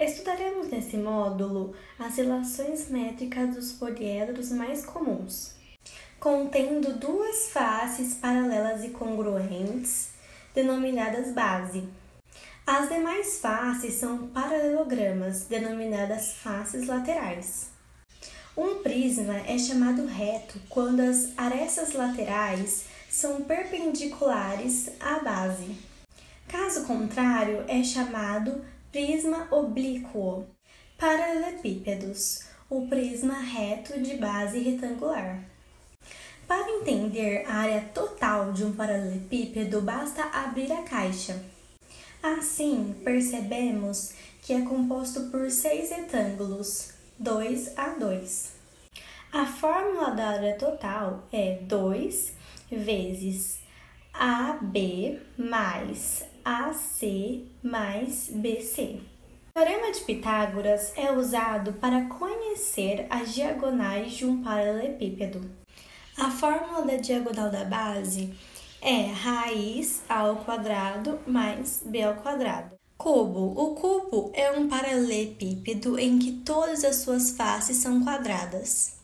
Estudaremos nesse módulo as relações métricas dos poliedros mais comuns, contendo duas faces paralelas e congruentes, denominadas base. As demais faces são paralelogramas, denominadas faces laterais. Um prisma é chamado reto quando as arestas laterais são perpendiculares à base. Caso contrário, é chamado prisma oblíquo. Paralelepípedos, o prisma reto de base retangular. Para entender a área total de um paralelepípedo, basta abrir a caixa. Assim, percebemos que é composto por 6 retângulos, 2x2. A fórmula da área total é 2 vezes AB mais AC mais BC. O Teorema de Pitágoras é usado para conhecer as diagonais de um paralelepípedo. A fórmula da diagonal da base é raiz A ao quadrado mais B ao quadrado. Cubo. O cubo é um paralelepípedo em que todas as suas faces são quadradas.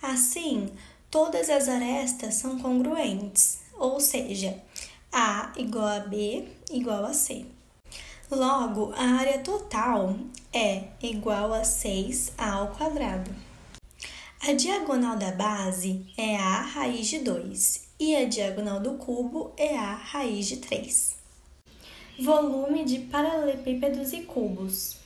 Assim, todas as arestas são congruentes, ou seja, A igual a B igual a C. Logo, a área total é igual a 6A ao quadrado. A diagonal da base é A raiz de 2 e a diagonal do cubo é A raiz de 3. Volume de paralelepípedos e cubos.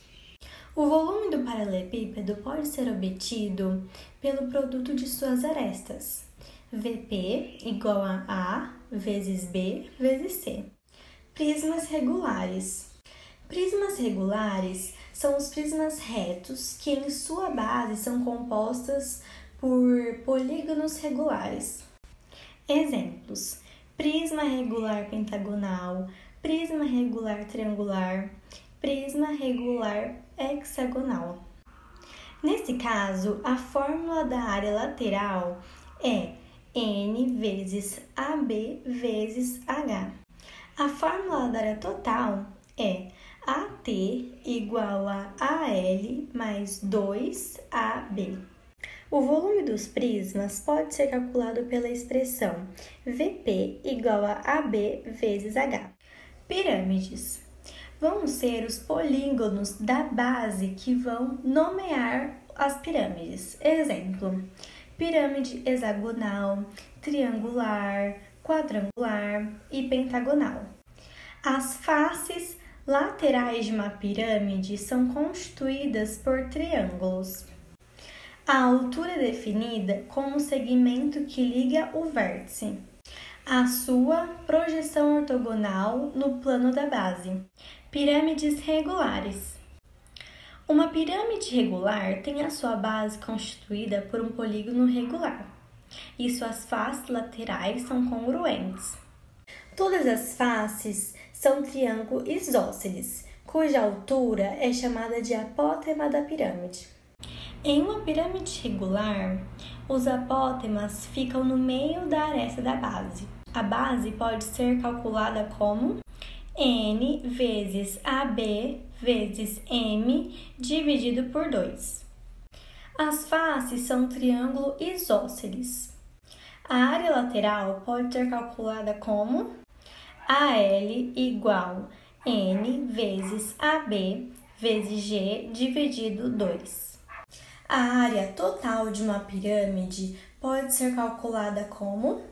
O volume do paralelepípedo pode ser obtido pelo produto de suas arestas. VP igual a A vezes B vezes C. Prismas regulares. Prismas regulares são os prismas retos que em sua base são compostas por polígonos regulares. Exemplos: prisma regular pentagonal, prisma regular triangular, prisma regular hexagonal. Nesse caso, a fórmula da área lateral é N vezes AB vezes H. A fórmula da área total é AT igual a AL mais 2AB. O volume dos prismas pode ser calculado pela expressão VP igual a AB vezes H. Pirâmides. Vão ser os polígonos da base que vão nomear as pirâmides. Exemplo: pirâmide hexagonal, triangular, quadrangular e pentagonal. As faces laterais de uma pirâmide são constituídas por triângulos. A altura é definida como o segmento que liga o vértice à sua projeção ortogonal no plano da base. Pirâmides regulares. Uma pirâmide regular tem a sua base constituída por um polígono regular e suas faces laterais são congruentes. Todas as faces são triângulos isósceles, cuja altura é chamada de apótema da pirâmide. Em uma pirâmide regular, os apótemas ficam no meio da aresta da base. A base pode ser calculada como N vezes AB vezes M dividido por 2. As faces são triângulos isósceles. A área lateral pode ser calculada como AL igual N vezes AB vezes G dividido 2. A área total de uma pirâmide pode ser calculada como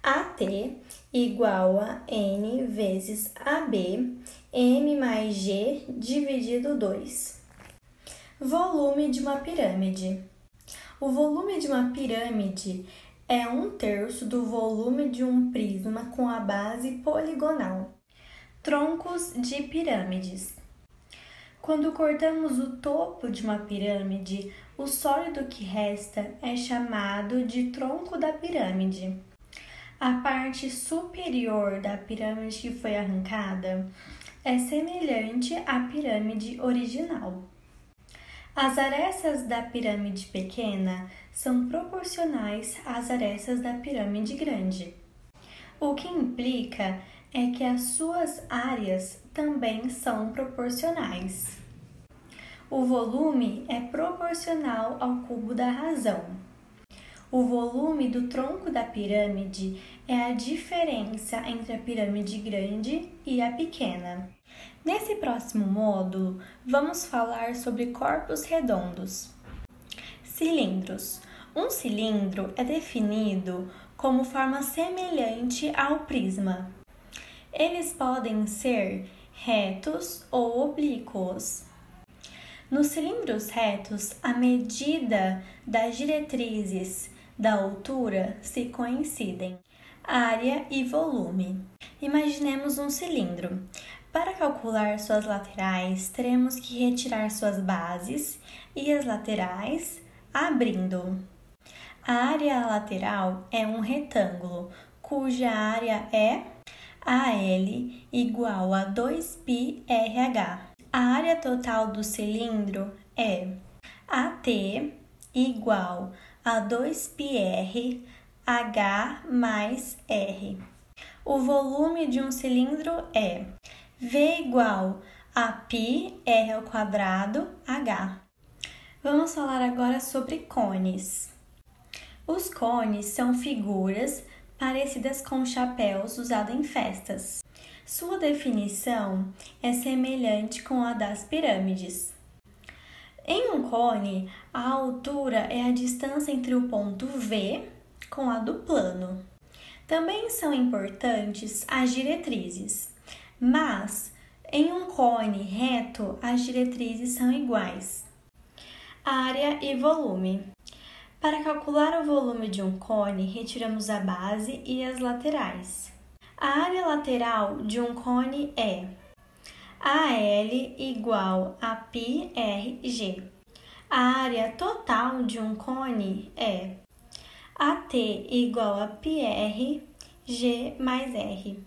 AT igual a N vezes AB, M mais G dividido 2. Volume de uma pirâmide. O volume de uma pirâmide é 1/3 do volume de um prisma com a base poligonal. Troncos de pirâmides. Quando cortamos o topo de uma pirâmide, o sólido que resta é chamado de tronco da pirâmide. A parte superior da pirâmide que foi arrancada é semelhante à pirâmide original. As arestas da pirâmide pequena são proporcionais às arestas da pirâmide grande, o que implica é que as suas áreas também são proporcionais. O volume é proporcional ao cubo da razão. O volume do tronco da pirâmide é a diferença entre a pirâmide grande e a pequena. Nesse próximo módulo, vamos falar sobre corpos redondos. Cilindros. Um cilindro é definido como forma semelhante ao prisma. Eles podem ser retos ou oblíquos. Nos cilindros retos, a medida das diretrizes da altura se coincidem, área e volume. Imaginemos um cilindro. Para calcular suas laterais, teremos que retirar suas bases e as laterais abrindo. A área lateral é um retângulo, cuja área é AL igual a 2πRH. A área total do cilindro é AT igual a 2πr H mais R. O volume de um cilindro é V igual a π R ao quadrado H. Vamos falar agora sobre cones. Os cones são figuras parecidas com chapéus usados em festas. Sua definição é semelhante com a das pirâmides. Em um cone, a altura é a distância entre o ponto V com a do plano. Também são importantes as diretrizes, mas em um cone reto, as diretrizes são iguais. Área e volume. Para calcular o volume de um cone, retiramos a base e as laterais. A área lateral de um cone é AL igual a πRG. A área total de um cone é AT igual a πRG mais R.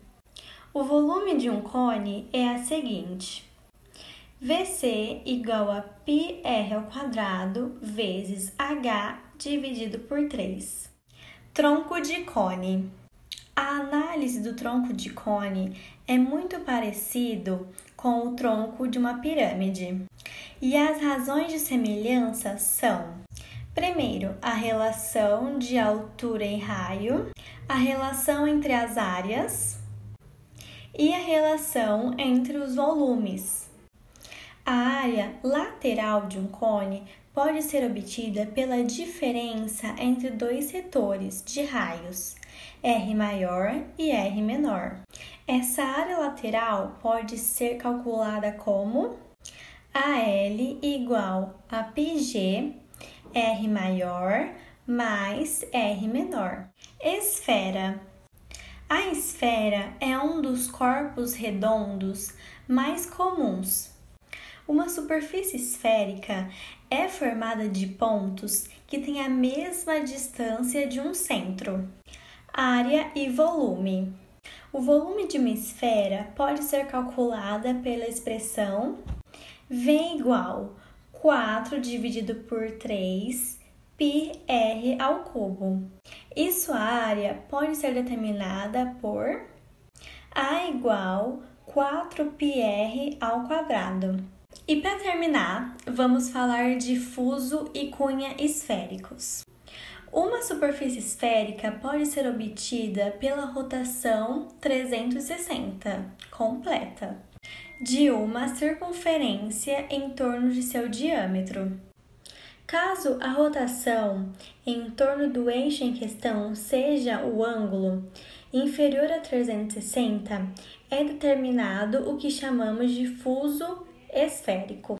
O volume de um cone é a seguinte: VC igual a πr ao quadrado vezes H dividido por 3. Tronco de cone. A análise do tronco de cone é muito parecido com o tronco de uma pirâmide. E as razões de semelhança são: primeiro, a relação de altura e raio, a relação entre as áreas e a relação entre os volumes. A área lateral de um cone pode ser obtida pela diferença entre dois setores de raios, R maior e R menor. Essa área lateral pode ser calculada como AL igual a πg, R maior mais R menor. Esfera. A esfera é um dos corpos redondos mais comuns. Uma superfície esférica é formada de pontos que têm a mesma distância de um centro. Área e volume. O volume de uma esfera pode ser calculada pela expressão V igual 4 dividido por 3 πr ao cubo. E sua área pode ser determinada por A igual 4πr ao quadrado. E para terminar, vamos falar de fuso e cunha esféricos. Uma superfície esférica pode ser obtida pela rotação 360 completa de uma circunferência em torno de seu diâmetro. Caso a rotação em torno do eixo em questão seja o ângulo inferior a 360, é determinado o que chamamos de fuso esférico.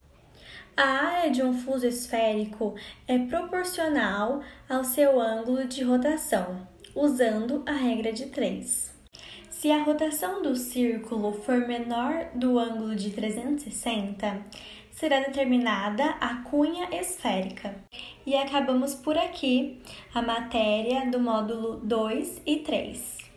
A área de um fuso esférico é proporcional ao seu ângulo de rotação, usando a regra de 3. Se a rotação do círculo for menor do ângulo de 360, será determinada a cunha esférica. E acabamos por aqui a matéria do módulo 2 e 3.